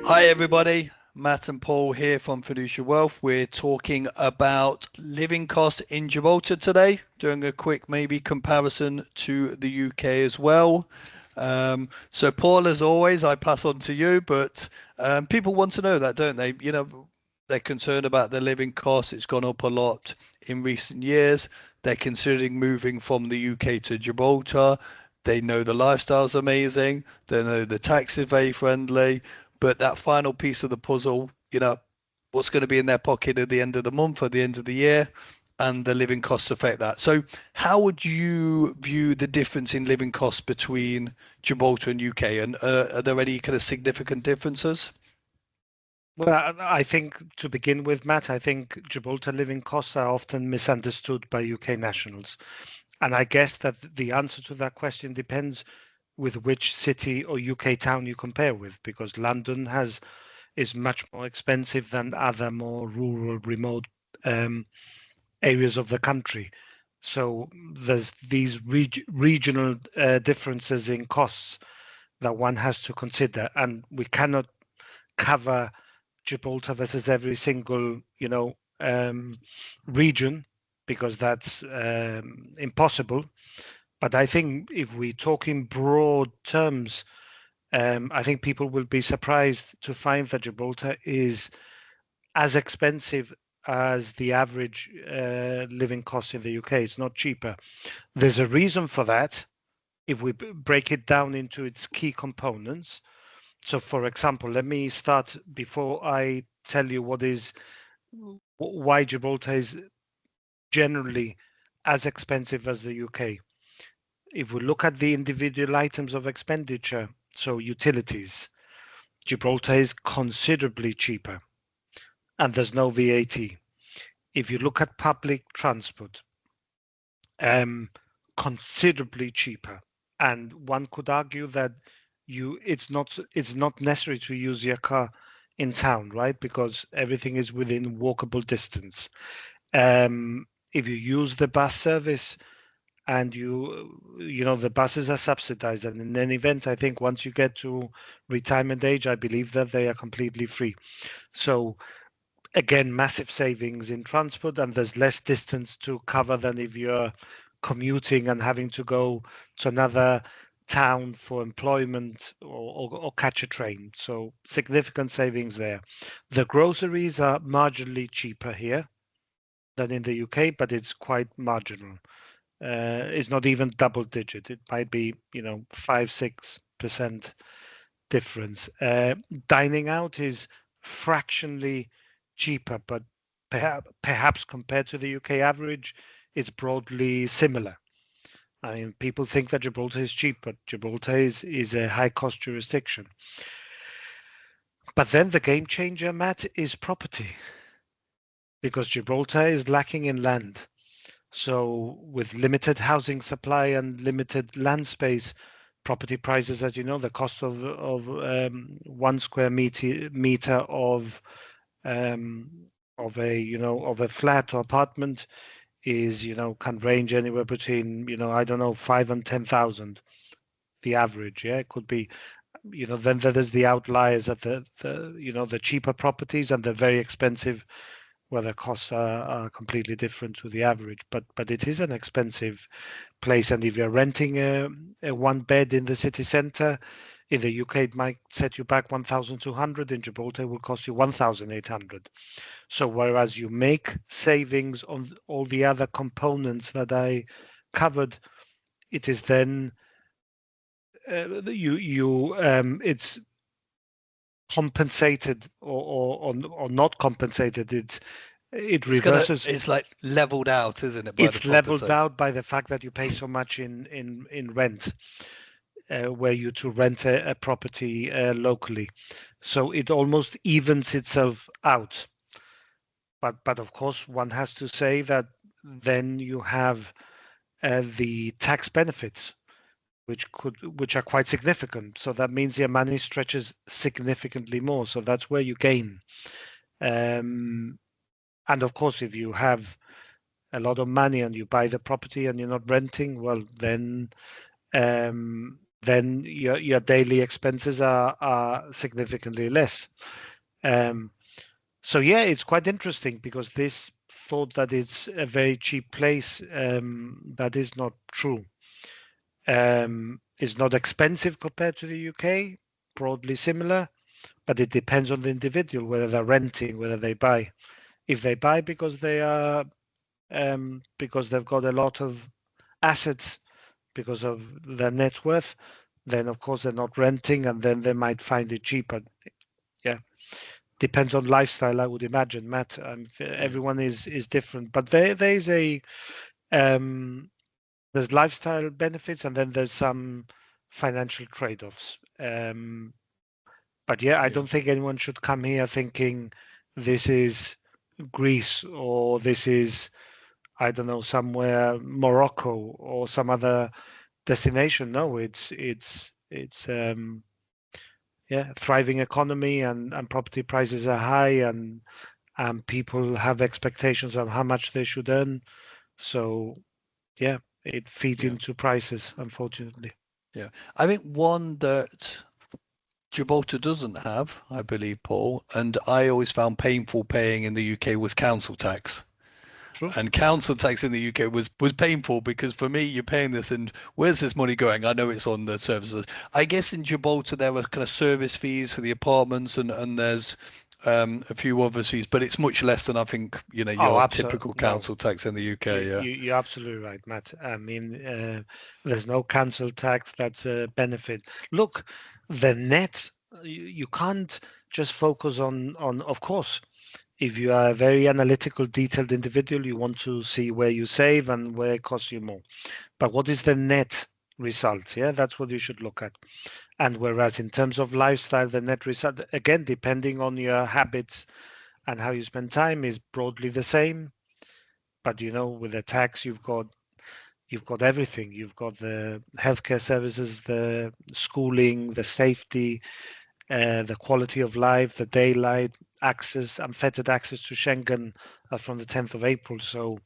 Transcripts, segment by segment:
Hi, everybody. Matt and Paul here from Fiducia Wealth. We're talking about living costs in Gibraltar today, doing a quick maybe comparison to the UK as well. So, Paul, as always, I pass on to you, but people want to know that, don't they? They're concerned about the living costs. It's gone up a lot in recent years. They're considering moving from the UK to Gibraltar. They know the lifestyle's amazing. They know the tax is very friendly. But that final piece of the puzzle, what's going to be in their pocket at the end of the month, at the end of the year, and the living costs affect that. So, how would you view the difference in living costs between Gibraltar and UK? And are there any kind of significant differences? Well, I think to begin with, Matt, I think Gibraltar living costs are often misunderstood by UK nationals. And I guess that the answer to that question depends with which city or UK town you compare with, because London is much more expensive than other more rural, remote um, areas of the country. So there's these regional differences in costs that one has to consider, and we cannot cover Gibraltar versus every single, region because that's impossible. But I think if we talk in broad terms, I think people will be surprised to find that Gibraltar is as expensive as the average living cost in the UK. It's not cheaper. There's a reason for that if we break it down into its key components. So, for example, let me start before I tell you why Gibraltar is generally as expensive as the UK. If we look at the individual items of expenditure, so utilities, Gibraltar is considerably cheaper and there's no VAT. If you look at public transport, um, considerably cheaper. And one could argue that it's not necessary to use your car in town, right? Because everything is within walkable distance. If you use the bus service and the buses are subsidized, and in any event, I think once you get to retirement age, I believe that they are completely free. So again, massive savings in transport, and there's less distance to cover than if you're commuting and having to go to another town for employment or catch a train. So significant savings there. The groceries are marginally cheaper here than in the UK, but it's quite marginal. It's not even double digit. It might be, 5-6% difference. Dining out is fractionally cheaper, but perhaps compared to the UK average, it's broadly similar. I mean, people think that Gibraltar is cheap, but Gibraltar is a high cost jurisdiction. But then the game changer, Matt, is property, because Gibraltar is lacking in land. So with limited housing supply and limited land space, property prices, as you know, the cost of 1 square meter of a flat or apartment is can range anywhere between I don't know 5 and 10,000, the average. Yeah, it could be. Then there's the outliers at the cheaper properties and the very expensive where the costs are completely different to the average. But it is an expensive place, and if you're renting a one bed in the city centre, in the UK it might set you back 1,200. In Gibraltar, it will cost you 1,800. So whereas you make savings on all the other components that I covered, it is then it's compensated or not compensated. It reverses. It's like leveled out, isn't it, by the It's leveled property? out by the fact that you pay so much in rent, where you to rent a property locally. So it almost evens itself out. But of course, one has to say that then you have the tax benefits, which are quite significant. So that means your money stretches significantly more. So that's where you gain. Um, and of course, if you have a lot of money and you buy the property and you're not renting, well, then then your daily expenses are significantly less. Um, so yeah, it's quite interesting because this thought that it's a very cheap place, that is not true. It's not expensive compared to the UK, broadly similar, but it depends on the individual whether they're renting, whether they buy. If they buy because they are because they've got a lot of assets because of their net worth, then of course they're not renting, and then they might find it cheaper. Yeah, depends on lifestyle, I would imagine, Matt. Yeah, Everyone is different, but there's a um, there's lifestyle benefits, and then there's some financial trade-offs. But yeah, I yeah, don't think anyone should come here thinking this is Greece or this is, I don't know, somewhere Morocco or some other destination. No, it's yeah, thriving economy, and property prices are high, and people have expectations on how much they should earn. So yeah, it feeds yeah, into prices, unfortunately. yeah. I think one that Gibraltar doesn't have, I believe, Paul, and I always found painful paying in the UK was council tax. True. And council tax in the UK was painful because for me, you're paying this, and where's this money going? I know it's on the services. I guess in Gibraltar there were kind of service fees for the apartments, and there's a few other fees, but it's much less than I think Oh, your absolutely. typical No, council tax in the UK. Yeah, you're absolutely right, Matt. I mean, there's no council tax. That's a benefit. Look, the net, you can't just focus on, of course, if you are a very analytical, detailed individual, you want to see where you save and where it costs you more. But what is the net result? Yeah, that's what you should look at. And whereas in terms of lifestyle, the net result, again, depending on your habits and how you spend time, is broadly the same. But with the tax, you've got everything. You've got the healthcare services, the schooling, the safety, the quality of life, the daylight access, unfettered access to Schengen from the 10th of April. So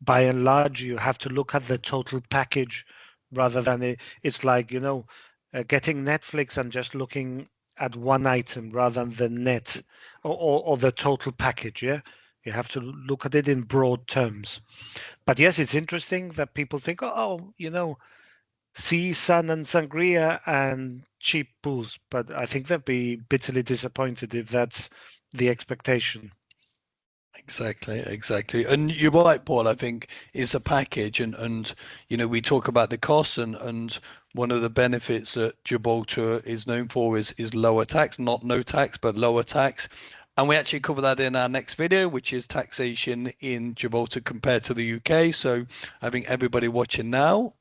by and large, you have to look at the total package rather than it's like, getting Netflix and just looking at one item rather than the net or the total package. Yeah. You have to look at it in broad terms. But yes, it's interesting that people think, oh, sea, sun, and sangria and cheap booze. But I think they'd be bitterly disappointed if that's the expectation. exactly, exactly. And you're right, Paul. I think it's a package, and we talk about the costs, and one of the benefits that Gibraltar is known for is lower tax, not no tax, but lower tax. And we actually cover that in our next video, which is taxation in Gibraltar compared to the UK. So I think everybody watching now,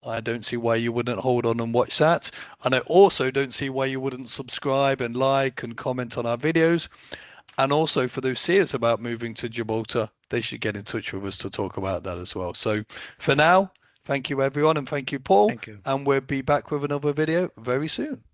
I don't see why you wouldn't hold on and watch that. And I also don't see why you wouldn't subscribe and like and comment on our videos. And also for those serious about moving to Gibraltar, they should get in touch with us to talk about that as well. So for now, thank you everyone and thank you, Paul. Thank you. And we'll be back with another video very soon.